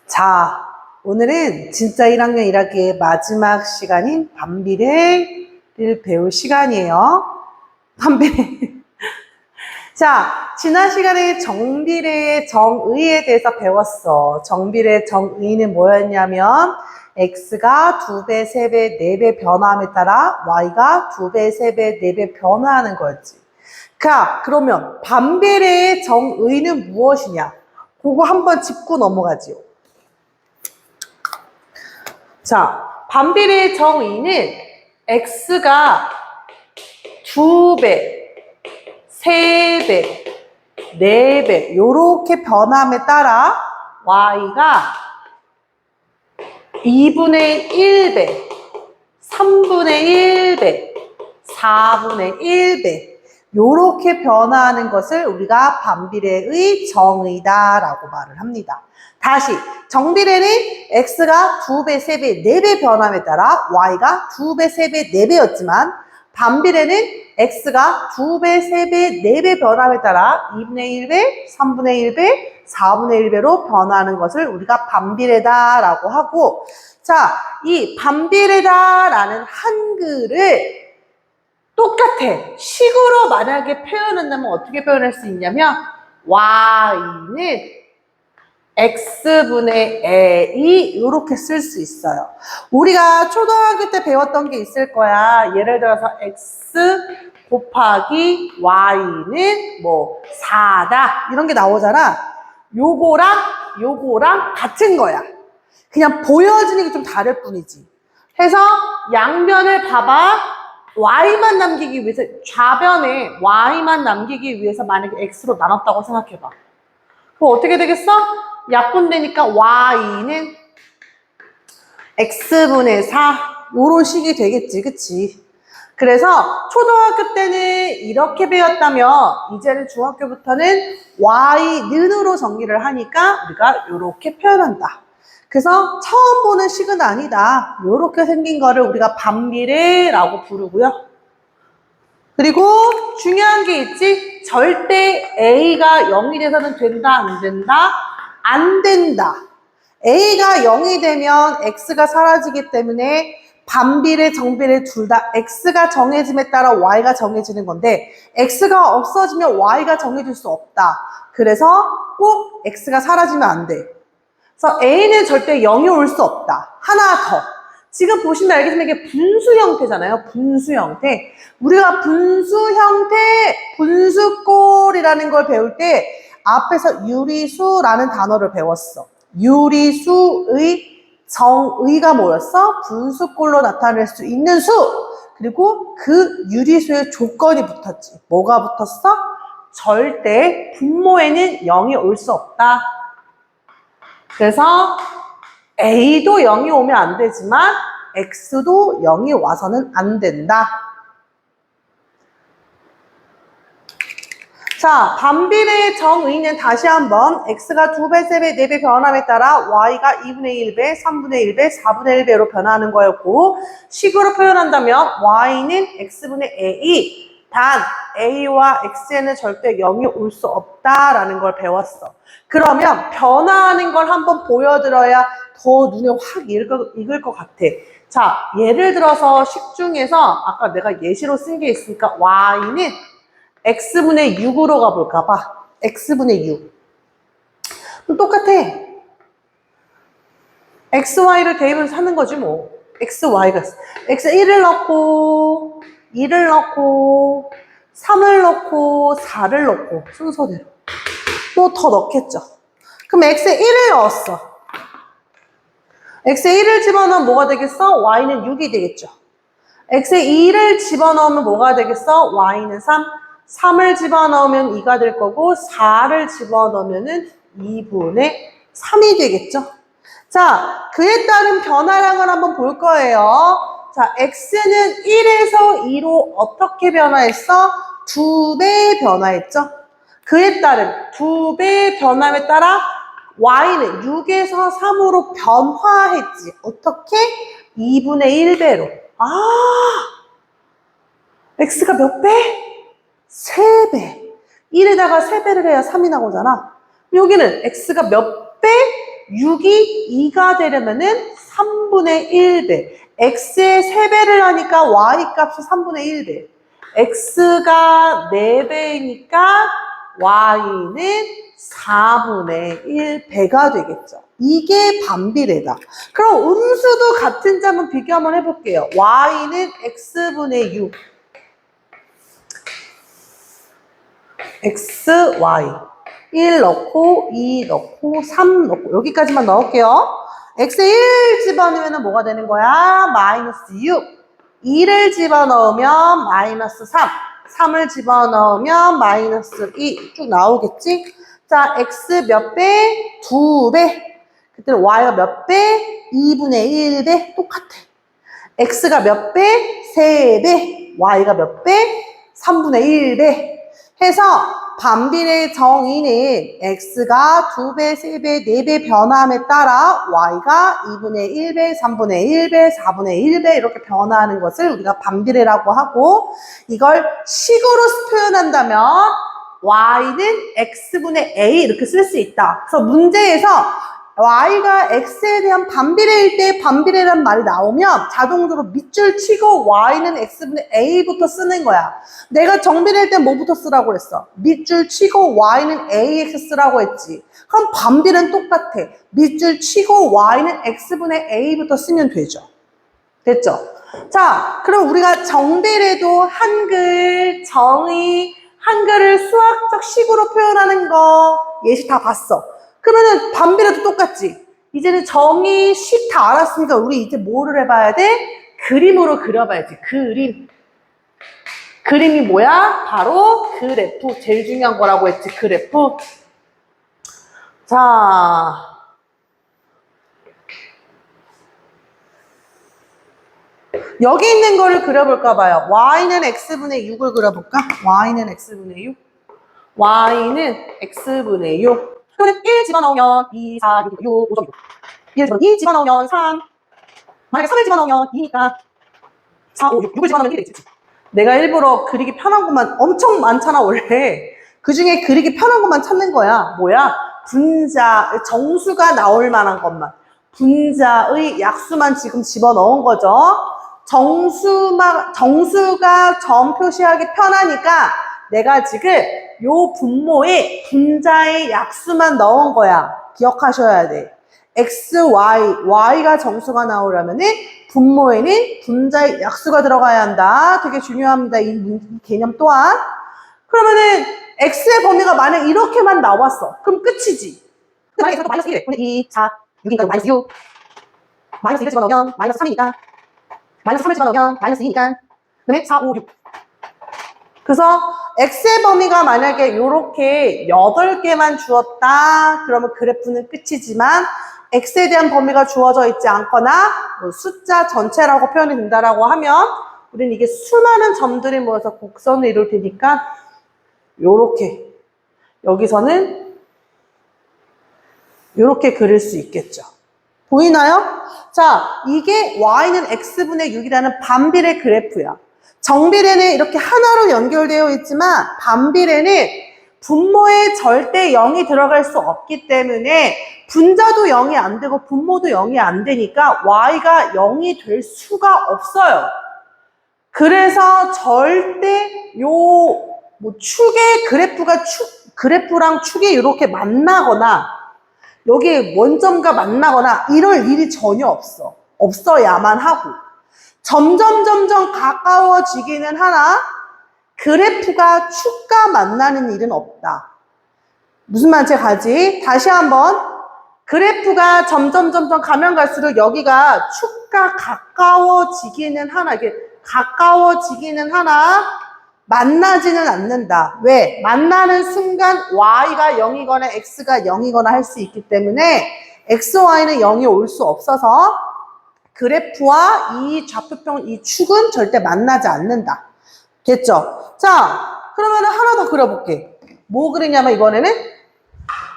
자, 오늘은 진짜 1학년 1학기의 마지막 시간인 반비례를 배울 시간이에요. 반비례. 자, 지난 시간에 정비례의 정의에 대해서 배웠어. 정비례의 정의는 뭐였냐면 x가 2배, 3배, 4배 변화함에 따라 y가 2배, 3배, 4배 변화하는 거였지. 그러면 반비례의 정의는 무엇이냐? 그거 한번 짚고 넘어가지요. 자, 반비례의 정의는 x가 2배, 3배, 4배 요렇게 변함에 따라 y가 2분의 1배, 3분의 1배, 4분의 1배 요렇게 변화하는 것을 우리가 반비례의 정의다라고 말을 합니다. 다시 정비례는 x가 2배, 3배, 4배 변함에 따라 y가 2배, 3배, 4배였지만 반비례는 x가 2배, 3배, 4배 변함에 따라 2분의 1배, 3분의 1배, 4분의 1배로 변하는 것을 우리가 반비례다라고 하고, 자, 이 반비례다라는 한글을 똑같아. 식으로 만약에 표현한다면 어떻게 표현할 수 있냐면 y는 x분의 a 이렇게 쓸 수 있어요. 우리가 초등학교 때 배웠던 게 있을 거야. 예를 들어서 x 곱하기 y는 뭐 4다 이런 게 나오잖아. 요거랑 같은 거야. 그냥 보여지는 게 좀 다를 뿐이지. 해서 양변을 봐봐. y만 남기기 위해서, 좌변에 y만 남기기 위해서 만약에 x로 나눴다고 생각해봐. 그럼 어떻게 되겠어? 약분되니까 y는 x분의 4 요런 식이 되겠지, 그치? 그래서 초등학교 때는 이렇게 배웠다면 이제는 중학교부터는 y는으로 정리를 하니까 우리가 이렇게 표현한다. 그래서 처음 보는 식은 아니다. 이렇게 생긴 거를 우리가 반비례라고 부르고요. 그리고 중요한 게 있지? 절대 a가 0이 돼서는 된다, 안 된다? 안 된다. a가 0이 되면 x가 사라지기 때문에 반비례, 정비례 둘 다 x가 정해짐에 따라 y가 정해지는 건데 x가 없어지면 y가 정해질 수 없다. 그래서 꼭 x가 사라지면 안 돼. 그래서 a는 절대 0이 올 수 없다. 하나 더. 지금 보시면 알겠지만 이게 분수 형태잖아요. 분수 형태. 우리가 분수 형태, 분수꼴이라는 걸 배울 때 앞에서 유리수라는 단어를 배웠어. 유리수의 정의가 뭐였어? 분수꼴로 나타낼 수 있는 수. 그리고 그 유리수의 조건이 붙었지. 뭐가 붙었어? 절대 분모에는 0이 올 수 없다. 그래서 a도 0이 오면 안 되지만 x도 0이 와서는 안 된다. 자, 반비례의 정의는 다시 한번 x가 2배, 3배, 4배 변함에 따라 y가 2분의 1배, 3분의 1배, 4분의 1배로 변하는 거였고, 식으로 표현한다면 y는 x분의 a, 단 a와 x에는 절대 0이 올 수 없다라는 걸 배웠어. 그러면 변화하는 걸 한번 보여드려야 더 눈에 확 익을 것 같아. 자, 예를 들어서 식 중에서 아까 내가 예시로 쓴 게 있으니까 y는 x분의 6으로 가볼까 봐. x분의 6. 똑같아. x, y를 대입해서 하는 거지 뭐. x, y가. x 1을 넣고 2를 넣고 3을 넣고 4를 넣고 순서대로. 또 더 넣겠죠. 그럼 x에 1을 넣었어. x에 1을 집어넣으면 뭐가 되겠어? y는 6이 되겠죠. x에 2를 집어넣으면 뭐가 되겠어? y는 3. 3을 집어넣으면 2가 될 거고 4를 집어넣으면 2분의 3이 되겠죠. 자, 그에 따른 변화량을 한번 볼 거예요. 자, x는 1에서 2로 어떻게 변화했어? 2배 변화했죠. 그에 따른 2배 변함에 따라 y는 6에서 3으로 변화했지. 어떻게? 2분의 1배로. x가 몇 배? 3배. 1에다가 3배를 해야 3이 나오잖아. 여기는 x가 몇 배? 6이 2가 되려면은 3분의 1배. x의 3배를 하니까 y 값이 3분의 1배. x가 4배니까 y는 4분의 1배가 되겠죠. 이게 반비례다. 그럼 음수도 같은 점 한번 비교 한번 해볼게요. y는 x분의 6. x, y. 1 넣고, 2 넣고, 3 넣고, 여기까지만 넣을게요. x에 1 집어넣으면 뭐가 되는 거야? 마이너스 6. 2를 집어넣으면 마이너스 3. 3을 집어넣으면 마이너스 2. 쭉 나오겠지? 자, x 몇 배? 2배. 그때는 y가 몇 배? 2분의 1배. 똑같아. x가 몇 배? 3배. y가 몇 배? 3분의 1배. 해서 반비례 정의는 x가 2배, 3배, 4배 변함에 따라 y가 2분의 1배, 3분의 1배, 4분의 1배 이렇게 변화하는 것을 우리가 반비례라고 하고, 이걸 식으로 표현한다면 y는 x분의 a 이렇게 쓸 수 있다. 그래서 문제에서 y가 x에 대한 반비례일 때 반비례란 말이 나오면 자동적으로 밑줄 치고 y는 x분의 a부터 쓰는 거야. 내가 정비례일 때 뭐부터 쓰라고 했어? 밑줄 치고 y는 ax 쓰라고 했지. 그럼 반비례는 똑같아. 밑줄 치고 y는 x분의 a부터 쓰면 되죠. 됐죠? 자, 그럼 우리가 정비례도 한글, 정의, 한글을 수학적 식으로 표현하는 거 예시 다 봤어. 그러면은 반비례도 똑같지. 이제는 정의, 식 다 알았으니까 우리 이제 뭐를 해봐야 돼? 그림으로 그려봐야지. 그림. 그림이 뭐야? 바로 그래프. 제일 중요한 거라고 했지. 그래프. 자, 여기 있는 거를 그려볼까 봐요. y는 x분의 6을 그려볼까? y는 x분의 6. y는 x분의 6. 그러면 1 집어넣으면 2, 4, 6, 6, 5점 6. 2 집어넣으면 3. 만약에 3을 집어넣으면 2니까 4, 5, 6. 6을 집어넣으면 1이 되겠지. 내가 일부러 그리기 편한 것만 엄청 많잖아, 원래. 그 중에 그리기 편한 것만 찾는 거야. 뭐야? 분자, 정수가 나올 만한 것만. 분자의 약수만 지금 집어넣은 거죠. 정수가 점 표시하기 편하니까 내가 지금 요 분모에 분자의 약수만 넣은 거야. 기억하셔야 돼. x, y가 정수가 나오려면은 분모에는 분자의 약수가 들어가야 한다. 되게 중요합니다. 이 개념 또한. 그러면은 x의 범위가 만약 이렇게만 나왔어. 그럼 끝이지. 만약에 이것도 마이너스 1, 2, 4, 6이니까 마이너스 6. 마이너스 1을 집어넣으면 마이너스 3이니까. 마이너스 3을 집어넣으면 마이너스 2니까. 그다음에 4, 5, 6. 그래서 x의 범위가 만약에 이렇게 8개만 주었다. 그러면 그래프는 끝이지만 x에 대한 범위가 주어져 있지 않거나 뭐 숫자 전체라고 표현이 된다라고 하면 우리는 이게 수많은 점들이 모여서 곡선을 이룰 테니까 요렇게 여기서는 요렇게 그릴 수 있겠죠. 보이나요? 자, 이게 y는 x분의 6이라는 반비례 그래프야. 정비례는 이렇게 하나로 연결되어 있지만 반비례는 분모에 절대 0이 들어갈 수 없기 때문에 분자도 0이 안 되고 분모도 0이 안 되니까 y가 0이 될 수가 없어요. 그래서 절대 축의 그래프랑 축이 이렇게 만나거나 여기 원점과 만나거나 이럴 일이 전혀 없어. 없어야만 하고. 점점 가까워지기는 하나 그래프가 축과 만나는 일은 없다. 무슨 말인지 가지? 다시 한번 그래프가 점점 가면 갈수록 여기가 축과 가까워지기는 하나 이게 가까워지기는 하나 만나지는 않는다. 왜? 만나는 순간 y가 0이거나 x가 0이거나 할 수 있기 때문에 x, y는 0이 올 수 없어서 그래프와 이 좌표평, 이 축은 절대 만나지 않는다. 됐죠? 자, 그러면 하나 더 그려볼게. 뭐 그리냐면 이번에는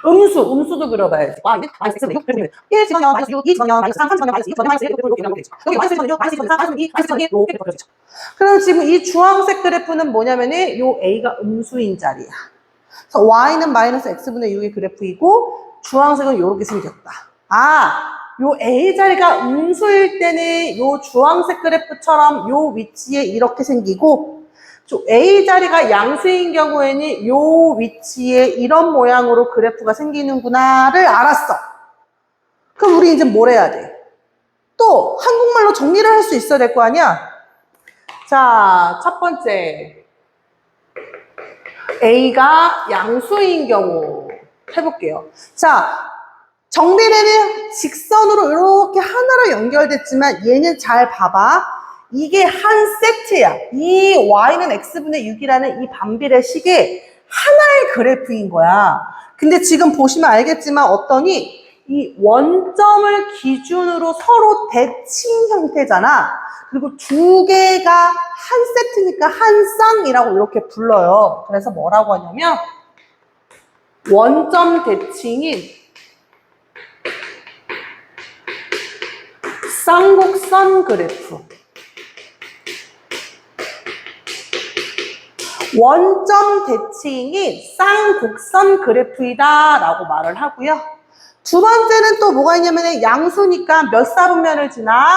음수도 그려봐야지. y는 마이너스 x분의 6. 1 집어넣으면 마이너스 6, 2 집어넣으면 마이너스 3, 3 집어넣으면 마이너스 2, 마이너스 1, 이렇게 나오면 되죠. 여기 마이너스 1 집어넣으면 6, 마이너스 2 집어넣으면 4, 마이너스 2, 마이너스 2, 이렇게 그려지죠. 그럼 지금 이 주황색 그래프는 뭐냐면은 요 a가 음수인 자리야. 그래서 y는 마이너스 x분의 6의 그래프이고 주황색은 이렇게 생겼다. 요 A 자리가 음수일 때는 요 주황색 그래프처럼 요 위치에 이렇게 생기고, A 자리가 양수인 경우에는 요 위치에 이런 모양으로 그래프가 생기는구나를 알았어. 그럼 우리 이제 뭘 해야 돼? 또 한국말로 정리를 할 수 있어야 될 거 아니야? 자, 첫 번째. A가 양수인 경우 해볼게요. 자, 정비례는 직선으로 이렇게 하나로 연결됐지만 얘는 잘 봐봐. 이게 한 세트야. 이 y는 x분의 6이라는 이 반비례식의 하나의 그래프인 거야. 근데 지금 보시면 알겠지만 어떠니? 이 원점을 기준으로 서로 대칭 형태잖아. 그리고 두 개가 한 세트니까 한 쌍이라고 이렇게 불러요. 그래서 뭐라고 하냐면 원점 대칭인 쌍곡선 그래프. 원점 대칭인 쌍곡선 그래프이다 라고 말을 하고요. 두 번째는 또 뭐가 있냐면 양수니까 몇 사분면을 지나?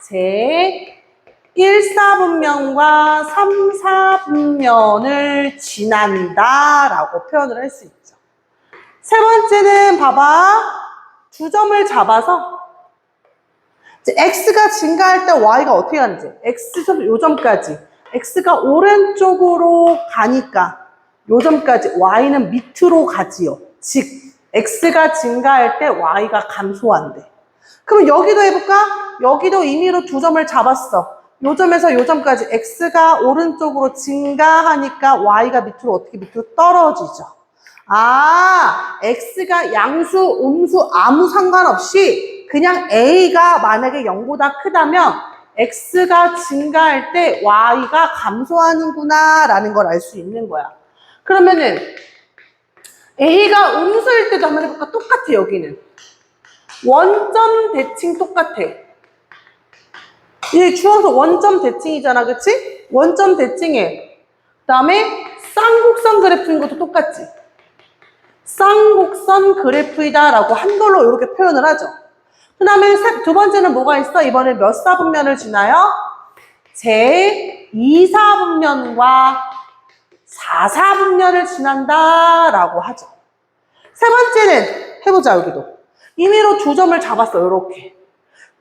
제 1사분면과 3사분면을 지난다 라고 표현을 할 수 있죠. 세 번째는 봐봐. 두 점을 잡아서 x가 증가할 때 y가 어떻게 가는지. x에서 요 점까지. x가 오른쪽으로 가니까 요 점까지 y는 밑으로 가지요. 즉 x가 증가할 때 y가 감소한대. 그럼 여기도 해볼까? 여기도 임의로 두 점을 잡았어. 요 점에서 요 점까지 x가 오른쪽으로 증가하니까 y가 밑으로 어떻게 밑으로 떨어지죠. x가 양수, 음수 아무 상관없이 그냥 a가 만약에 0보다 크다면 x가 증가할 때 y가 감소하는구나 라는 걸 알 수 있는 거야. 그러면은 a가 음수일 때도 한번 해볼까? 똑같아. 여기는 원점 대칭 똑같아. 이 주어서 원점 대칭이잖아, 그치? 원점 대칭에 그 다음에 쌍곡선 그래프인 것도 똑같지. 쌍곡선 그래프이다 라고 한글로 이렇게 표현을 하죠. 그 다음에 두 번째는 뭐가 있어? 이번에 몇 사분면을 지나요? 제 2사분면과 4사분면을 지난다 라고 하죠. 세 번째는 해보자. 여기도 임의로 두 점을 잡았어. 이렇게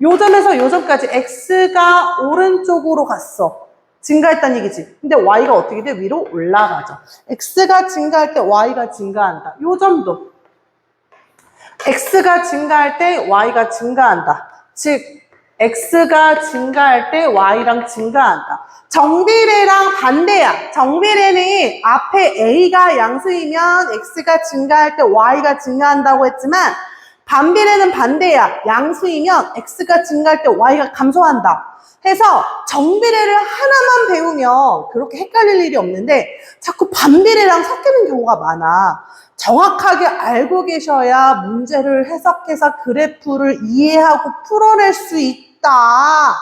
요 점에서 요 점까지 x가 오른쪽으로 갔어. 증가했다는 얘기지. 근데 y가 어떻게 돼? 위로 올라가죠. x가 증가할 때 y가 증가한다. 요 점도 x가 증가할 때 y가 증가한다. 즉 x가 증가할 때 y랑 증가한다. 정비례랑 반대야. 정비례는 앞에 a가 양수이면 x가 증가할 때 y가 증가한다고 했지만 반비례는 반대야. 양수이면 x가 증가할 때 y가 감소한다. 해서 정비례를 하나만 배우면 그렇게 헷갈릴 일이 없는데 자꾸 반비례랑 섞이는 경우가 많아. 정확하게 알고 계셔야 문제를 해석해서 그래프를 이해하고 풀어낼 수 있다.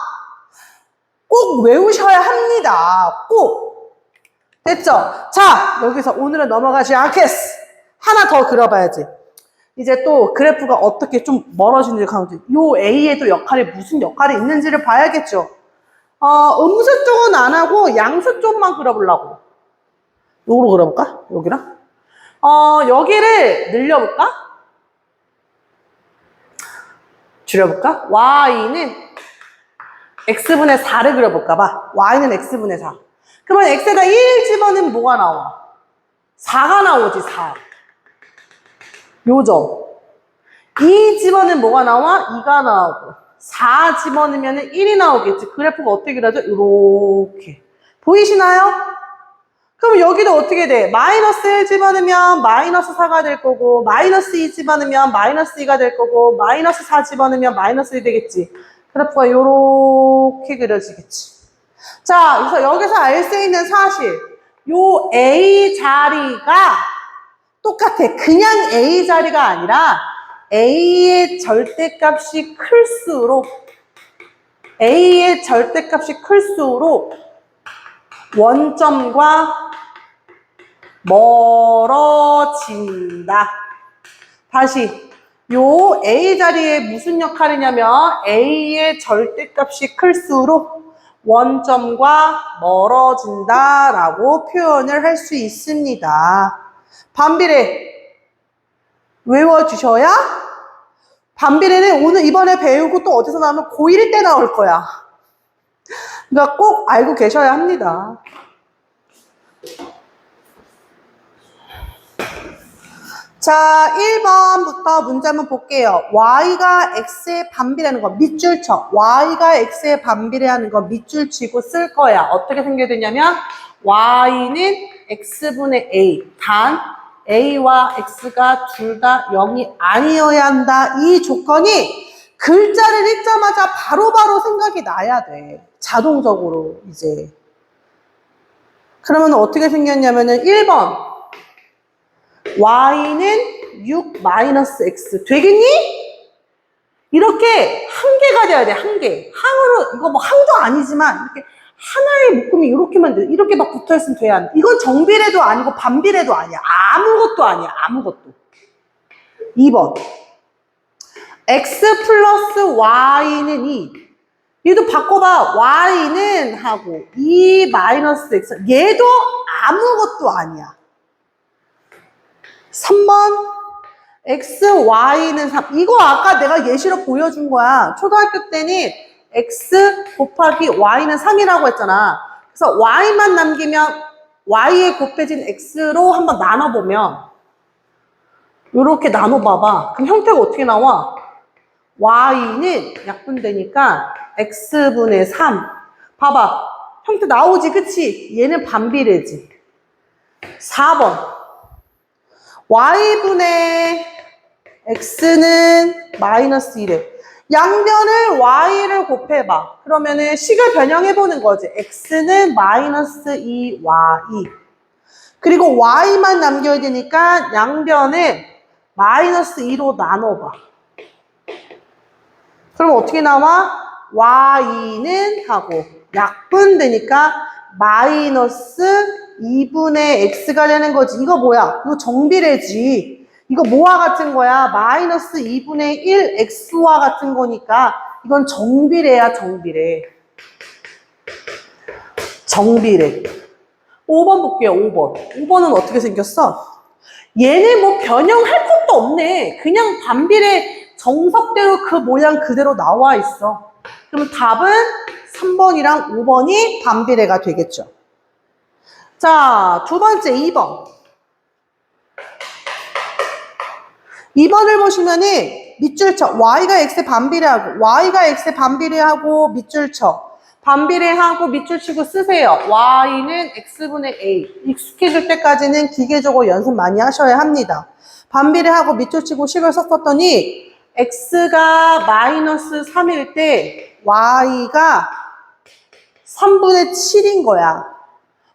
꼭 외우셔야 합니다. 꼭. 됐죠? 자, 여기서 오늘은 넘어가지 않겠어. 하나 더 그려봐야지. 이제 또 그래프가 어떻게 좀 멀어지는지 가는지, 요 A에도 역할이 무슨 역할이 있는지를 봐야겠죠. 음수 쪽은 안 하고 양수 쪽만 그려보려고. 요거로 그려볼까? 여기랑? 여기를 늘려볼까? 줄여볼까? y는 x분의 4를 그려볼까봐. y는 x분의 4. 그러면 x에다 1 집어넣으면 뭐가 나와? 4가 나오지, 4. 요점. 2 집어넣으면 뭐가 나와? 2가 나오고. 4 집어넣으면 1이 나오겠지. 그래프가 어떻게 그려져? 이렇게. 보이시나요? 그럼 여기도 어떻게 돼? 마이너스 1 집어넣으면 마이너스 4가 될 거고, 마이너스 2 집어넣으면 마이너스 2가 될 거고, 마이너스 4 집어넣으면 마이너스 1이 되겠지. 그래프가 이렇게 그려지겠지. 자, 그래서 여기서 알 수 있는 사실. 요 A 자리가 똑같아. 그냥 A 자리가 아니라 A의 절대값이 클수록 원점과 멀어진다. 다시 요 A 자리에 무슨 역할이냐면 A의 절대값이 클수록 원점과 멀어진다라고 표현을 할 수 있습니다. 반비례 외워주셔야 반비례는 오늘 이번에 배우고 또 어디서 나오면 고1 때 나올 거야. 그러니까 꼭 알고 계셔야 합니다. 자, 1번부터 문제 한번 볼게요. y가 x에 반비례하는 거 밑줄 쳐. y가 x에 반비례하는 거 밑줄 치고 쓸 거야. 어떻게 생겨야 되냐면 y는 x분의 a. 단 a와 x가 둘 다 0이 아니어야 한다. 이 조건이 글자를 읽자마자 바로바로 생각이 나야 돼. 자동적으로 이제. 그러면 어떻게 생겼냐면은 1번 y는 6 마이너스 x 되겠니? 이렇게 한 개가 돼야 돼. 한 개. 항으로 이거 뭐 항도 아니지만 이렇게 하나의 묶음이 이렇게만 돼. 이렇게 막 붙어있으면 돼야 돼. 이건 정비례도 아니고 반비례도 아니야. 아무것도 아니야. 아무것도. 2번 x 플러스 y는 2. 얘도 바꿔봐. y는 하고 2 마이너스 x. 얘도 아무것도 아니야. 3번 x, y는 3. 이거 아까 내가 예시로 보여준 거야. 초등학교 때는 x 곱하기 y는 3이라고 했잖아. 그래서 y만 남기면 y에 곱해진 x로 한번 나눠보면 이렇게 나눠봐봐. 그럼 형태가 어떻게 나와? y는 약분되니까 x분의 3. 봐봐. 형태 나오지, 그치? 얘는 반비례지. 4번 y분의 x는 마이너스 1에 양변을 y를 곱해봐. 그러면은 식을 변형해보는 거지. x는 마이너스 2y. 그리고 y만 남겨야 되니까 양변을 마이너스 2로 나눠봐. 그럼 어떻게 나와? y는 하고 약분되니까 마이너스 2분의 x가 되는 거지. 이거 뭐야? 이거 정비례지. 이거 뭐와 같은 거야? 마이너스 2분의 1 x와 같은 거니까 이건 정비례야, 정비례. 정비례. 5번 볼게요, 5번. 5번은 어떻게 생겼어? 얘는 뭐 변형할 것도 없네. 그냥 반비례 정석대로 그 모양 그대로 나와 있어. 그러면 답은 3번이랑 5번이 반비례가 되겠죠. 자, 두 번째 2번. 2번을 보시면은 밑줄 쳐. y가 x에 반비례하고 y가 x에 반비례하고 밑줄 쳐. 반비례하고 밑줄 치고 쓰세요. y는 x분의 a. 익숙해질 때까지는 기계적으로 연습 많이 하셔야 합니다. 반비례하고 밑줄 치고 식을 썼었더니 x가 마이너스 3일 때 y가 3분의 7인 거야.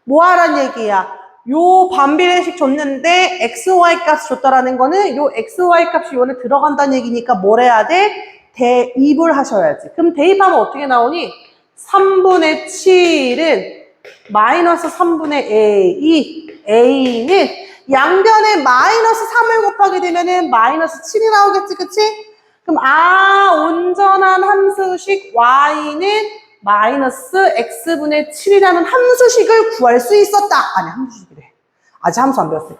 뭐 하란 얘기야? 요 반비례식 줬는데 xy 값 줬다라는 거는 요 xy 값이 요에 들어간다는 얘기니까 뭘 해야 돼? 대입을 하셔야지. 그럼 대입하면 어떻게 나오니? 3분의 7은 마이너스 3분의 a. a는 양변에 마이너스 3을 곱하게 되면은 마이너스 7이 나오겠지, 그치? 그럼 온전한 함수식 y는 마이너스 x분의 7이라는 함수식을 구할 수 있었다. 아니, 함수식이래. 아직 함수 안 배웠어요.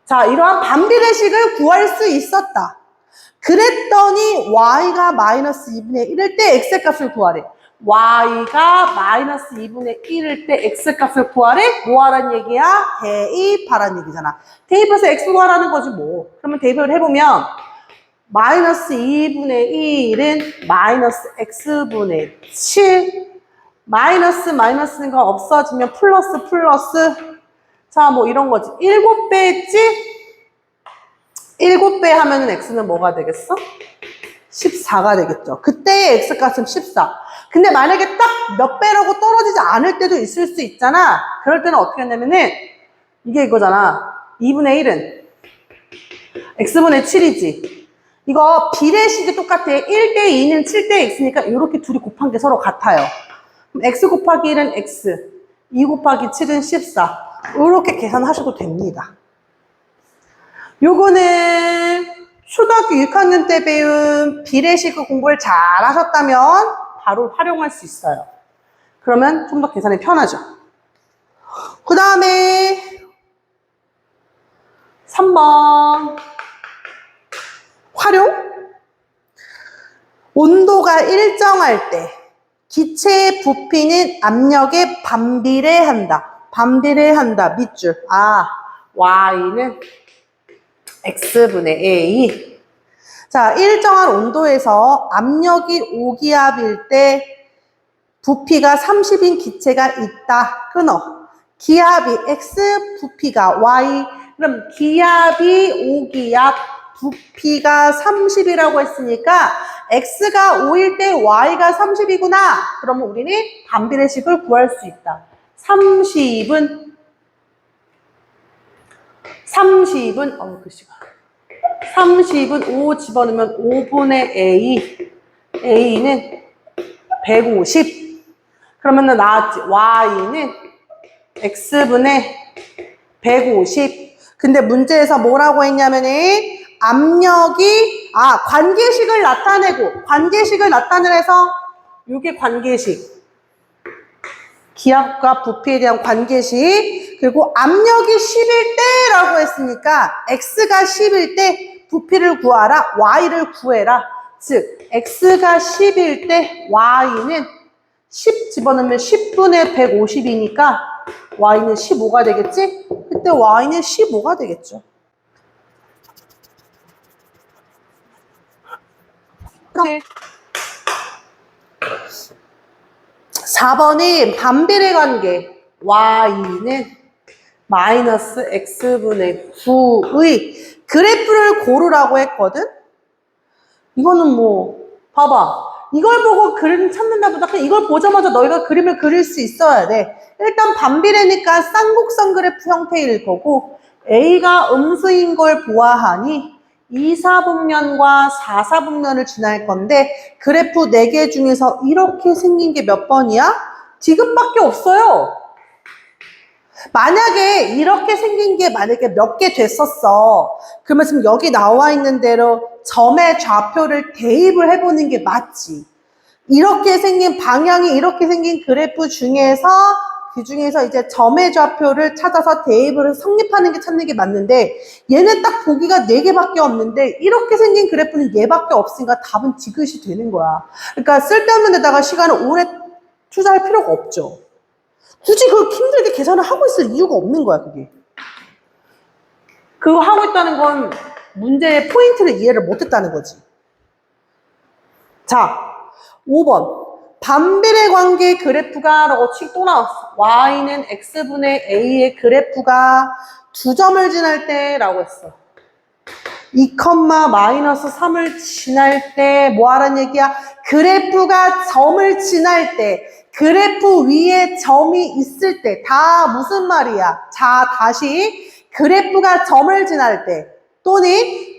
자, 이러한 반비례식을 구할 수 있었다. 그랬더니 y가 마이너스 2분의 1일 때 x값을 구하래. y가 마이너스 2분의 1일 때 x값을 구하래? 뭐 하란 얘기야? 대입하란 얘기잖아. 대입해서 x 구하라는 거지 뭐. 그러면 대입을 해보면 마이너스 2분의 1은 마이너스 x분의 7. 마이너스가 없어지면 플러스. 자, 뭐 이런 거지. 7배 했지? 7배 하면은 x는 뭐가 되겠어? 14가 되겠죠. 그때의 x값은 14. 근데 만약에 딱 몇 배라고 떨어지지 않을 때도 있을 수 있잖아. 그럴 때는 어떻게 하냐면은 이게 이거잖아. 2분의 1은 x분의 7이지. 이거 비례식이 똑같아. 1대 2는 7대 x니까 이렇게 둘이 곱한 게 서로 같아요. 그럼 x 곱하기 1은 x, 2 곱하기 7은 14. 이렇게 계산하셔도 됩니다. 요거는 초등학교 6학년 때 배운 비례식을 공부를 잘 하셨다면 바로 활용할 수 있어요. 그러면 좀 더 계산이 편하죠. 그 다음에 3번 활용. 온도가 일정할 때 기체의 부피는 압력에 반비례한다. 반비례한다. 밑줄. Y는 X분의 A. 자, 일정한 온도에서 압력이 5기압일 때 부피가 30인 기체가 있다. 끊어. 기압이 X, 부피가 Y. 그럼 기압이 5기압, 부피가 30이라고 했으니까 X가 5일 때 Y가 30이구나. 그러면 우리는 반비례식을 구할 수 있다. 30은 글씨가 30은 5 집어넣으면 5분의 A, A는 150. 그러면 나왔지. Y는 X분의 150. 근데 문제에서 뭐라고 했냐면은 압력이 관계식을 나타내서 이게 관계식. 기압과 부피에 대한 관계식. 그리고 압력이 10일 때라고 했으니까 X가 10일 때 부피를 구하라. Y를 구해라. 즉 X가 10일 때 Y는 10 집어넣으면 10분의 150이니까 Y는 15가 되겠지? 그때 Y는 15가 되겠죠. 네. 4번이 반비례 관계. Y는 마이너스 X분의 9의 그래프를 고르라고 했거든? 이거는 봐봐. 이걸 보고 그림 찾는다 보다 그냥 이걸 보자마자 너희가 그림을 그릴 수 있어야 돼. 일단 반비례니까 쌍곡선 그래프 형태일 거고 A가 음수인 걸 보아하니 2사분면과 4사분면을 지날 건데 그래프 4개 중에서 이렇게 생긴 게 몇 번이야? 디귿밖에 없어요. 만약에 이렇게 생긴 게 만약에 몇 개 됐었어. 그러면 지금 여기 나와 있는 대로 점의 좌표를 대입을 해보는 게 맞지. 이렇게 생긴 방향이 이렇게 생긴 그래프 중에서 그 중에서 이제 점의 좌표를 찾아서 대입을 성립하는 게 찾는 게 맞는데 얘는 딱 보기가 4개밖에 없는데 이렇게 생긴 그래프는 얘밖에 없으니까 답은 디귿이 되는 거야. 그러니까 쓸데없는 데다가 시간을 오래 투자할 필요가 없죠. 굳이 그걸 힘들게 계산을 하고 있을 이유가 없는 거야, 그게. 그거 하고 있다는 건 문제의 포인트를 이해를 못했다는 거지. 자, 5번. 반비례 관계 그래프가 라고 또 나왔어. Y는 X분의 A의 그래프가 2점을 지날 때 라고 했어. 2,-3을 지날 때 뭐 하라는 얘기야? 그래프가 점을 지날 때 그래프 위에 점이 있을 때 다 무슨 말이야? 자, 다시 그래프가 점을 지날 때 또는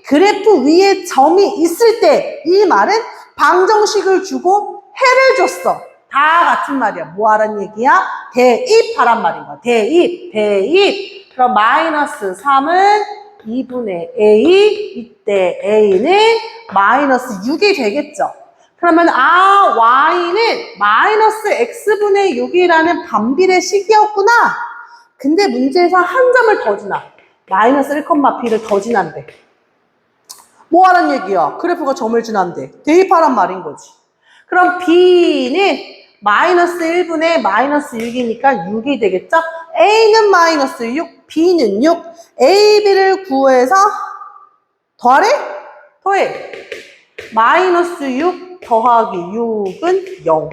그래프 위에 점이 있을 때 이 말은 방정식을 주고 해를 줬어. 다 같은 말이야. 뭐 하라는 얘기야? 대입하란 말인 거야. 대입. 그럼 마이너스 3은 2분의 A, 이때 A는 마이너스 6이 되겠죠. 그러면 Y는 마이너스 X분의 6이라는 반비례식이었구나. 근데 문제에서 한 점을 더 지나. 마이너스 1,B를 더 지난대. 뭐 하란 얘기야? 그래프가 점을 지난대. 대입하란 말인 거지. 그럼 B는 마이너스 1분의 마이너스 6이니까 6이 되겠죠? A는 마이너스 6, B는 6. A, B를 구해서 더하래? 더해. 마이너스 6 더하기 6은 0.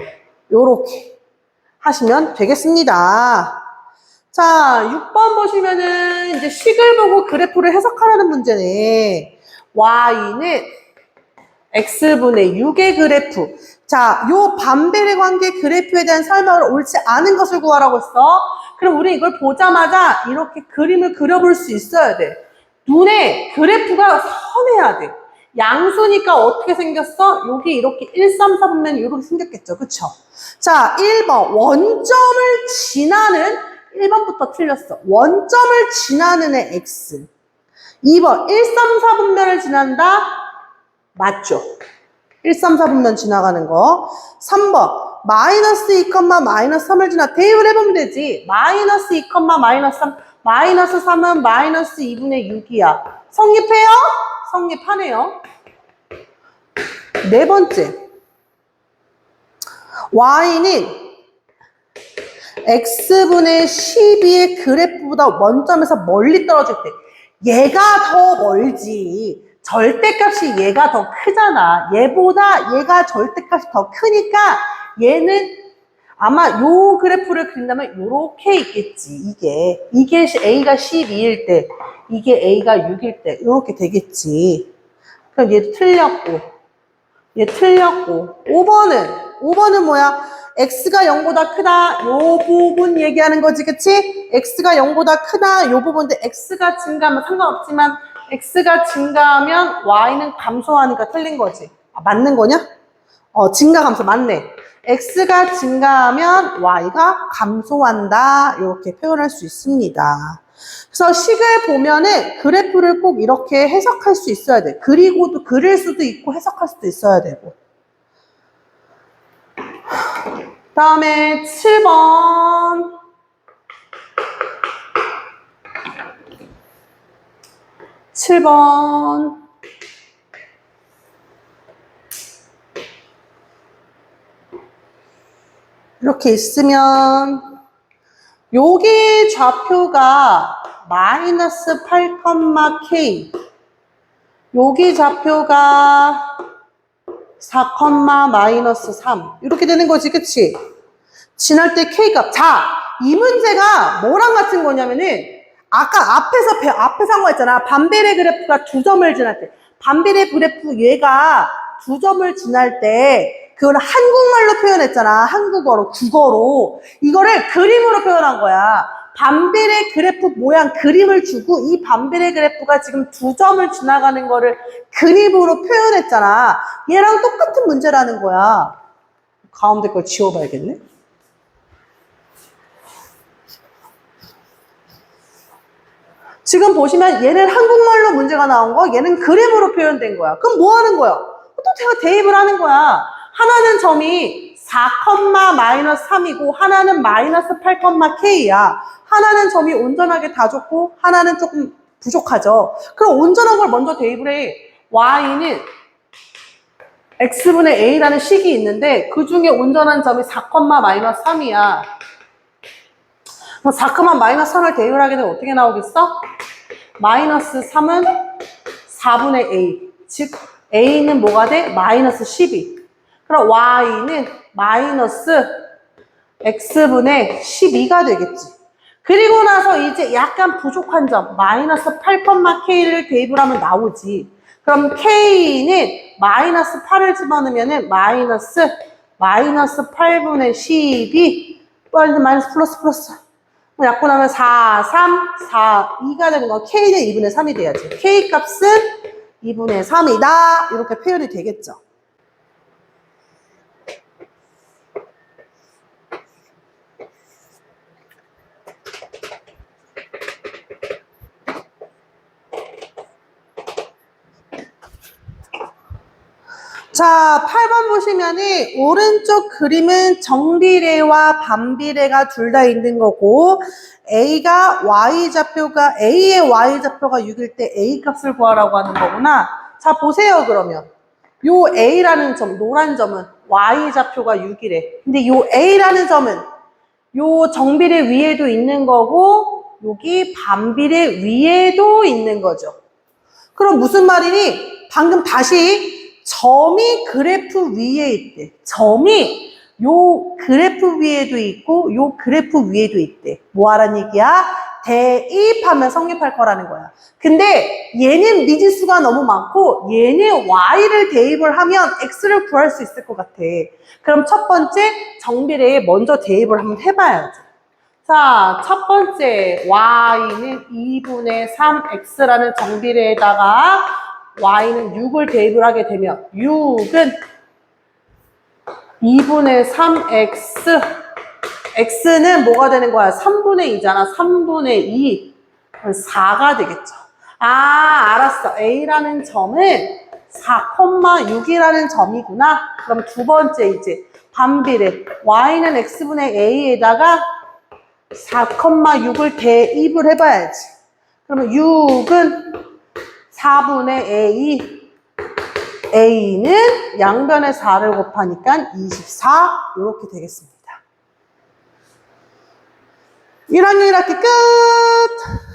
요렇게 하시면 되겠습니다. 자, 6번 보시면은 이제 식을 보고 그래프를 해석하라는 문제네. Y는 X분의 6의 그래프. 자, 요 반비례 관계 그래프에 대한 설명을 옳지 않은 것을 구하라고 했어. 그럼 우리 이걸 보자마자 이렇게 그림을 그려볼 수 있어야 돼. 눈에 그래프가 선해야 돼. 양수니까 어떻게 생겼어? 여기 이렇게 1, 3, 4분면 이렇게 생겼겠죠. 그쵸? 자, 1번. 원점을 지나는 1번부터 틀렸어. 원점을 지나는 애 X. 2번 1, 3, 4분면을 지난다? 맞죠? 1, 3, 4분면 지나가는 거. 3번 마이너스 2, 마이너스 3을 지나 대입을 해보면 되지. 마이너스 2, 마이너스 3. 마이너스 3은 마이너스 2분의 6이야. 성립해요? 성립하네요. 네 번째. y는 x분의 12의 그래프보다 원점에서 멀리 떨어질 때 얘가 더 멀지. 절대값이 얘가 더 크잖아. 얘보다 얘가 절대값이 더 크니까 얘는 아마 요 그래프를 그린다면 요렇게 있겠지. 이게 a가 12일 때, 이게 a가 6일 때 요렇게 되겠지. 그럼 얘도 틀렸고, 얘 틀렸고. 5번은 뭐야? x가 0보다 크다. 요 부분 얘기하는 거지, 그치? x가 0보다 크다. 요 부분인데 x가 증가하면 상관없지만 x가 증가하면 y는 감소하니까 틀린 거지. 아, 맞는 거냐? 증가 감소 맞네. x가 증가하면 y가 감소한다. 이렇게 표현할 수 있습니다. 그래서 식을 보면은 그래프를 꼭 이렇게 해석할 수 있어야 돼. 그리고도 그릴 수도 있고 해석할 수도 있어야 되고. 다음에 7번. 7번. 이렇게 있으면 여기 좌표가 마이너스 8,k, 여기 좌표가 4, 마이너스 3 이렇게 되는 거지, 그치? 지날 때 k값. 자, 이 문제가 뭐랑 같은 거냐면은 아까 앞에서 한 거 있잖아. 반비례 그래프가 2점을 지날 때, 반비례 그래프 얘가 2점을 지날 때 그걸 한국말로 표현했잖아. 한국어로, 국어로. 이거를 그림으로 표현한 거야. 반비례 그래프 모양 그림을 주고 이 반비례 그래프가 지금 2점을 지나가는 거를 그림으로 표현했잖아. 얘랑 똑같은 문제라는 거야. 가운데 걸 지워봐야겠네. 지금 보시면 얘는 한국말로 문제가 나온 거, 얘는 그림으로 표현된 거야. 그럼 뭐 하는 거야? 또 제가 대입을 하는 거야. 하나는 점이 4, 마이너스 3이고 하나는 마이너스 8,k야. 하나는 점이 온전하게 다 좋고 하나는 조금 부족하죠. 그럼 온전한 걸 먼저 대입을 해. y는 x분의 a라는 식이 있는데 그 중에 온전한 점이 4, 마이너스 3이야. 그럼 4, 마이너스 3을 대입을 하게 되면 어떻게 나오겠어? 마이너스 3은 4분의 a. 즉 a는 뭐가 돼? 마이너스 12. 그럼 y는 마이너스 x분의 12가 되겠지. 그리고 나서 이제 약간 부족한 점, 마이너스 8,k를 대입을 하면 나오지. 그럼 k는 마이너스 8을 집어넣으면 마이너스 8분의 12, 마이너스 플러스. 약분 하면 4, 3, 4, 2가 되는 거. k는 2분의 3이 돼야지. k 값은 2분의 3이다. 이렇게 표현이 되겠죠. 자, 8번 보시면은 오른쪽 그림은 정비례와 반비례가 둘 다 있는 거고 A가 Y좌표가 A의 Y좌표가 6일 때 A 값을 구하라고 하는 거구나. 자, 보세요 그러면. 요 A라는 점, 노란 점은 Y좌표가 6이래. 근데 요 A라는 점은 요 정비례 위에도 있는 거고 여기 반비례 위에도 있는 거죠. 그럼 무슨 말이니? 방금 다시 점이 그래프 위에 있대. 점이 요 그래프 위에도 있고 요 그래프 위에도 있대. 뭐 하란 얘기야? 대입하면 성립할 거라는 거야. 근데 얘는 미지수가 너무 많고 얘는 y를 대입을 하면 x를 구할 수 있을 것 같아. 그럼 첫 번째 정비례에 먼저 대입을 한번 해봐야죠. 자, 첫 번째 y는 2분의 3x라는 정비례에다가 y는 6을 대입을 하게 되면 6은 2분의 3x x는 뭐가 되는 거야? 3분의 2잖아. 3분의 2 4가 되겠죠. 아, 알았어. A라는 점은 4,6이라는 점이구나. 그럼 두 번째 이제 반비례. Y는 X분의 A에다가 4,6을 대입을 해봐야지. 그러면 6은 4분의 A, A는 양변에 4를 곱하니까 24 이렇게 되겠습니다. 1학년 1학기 끝!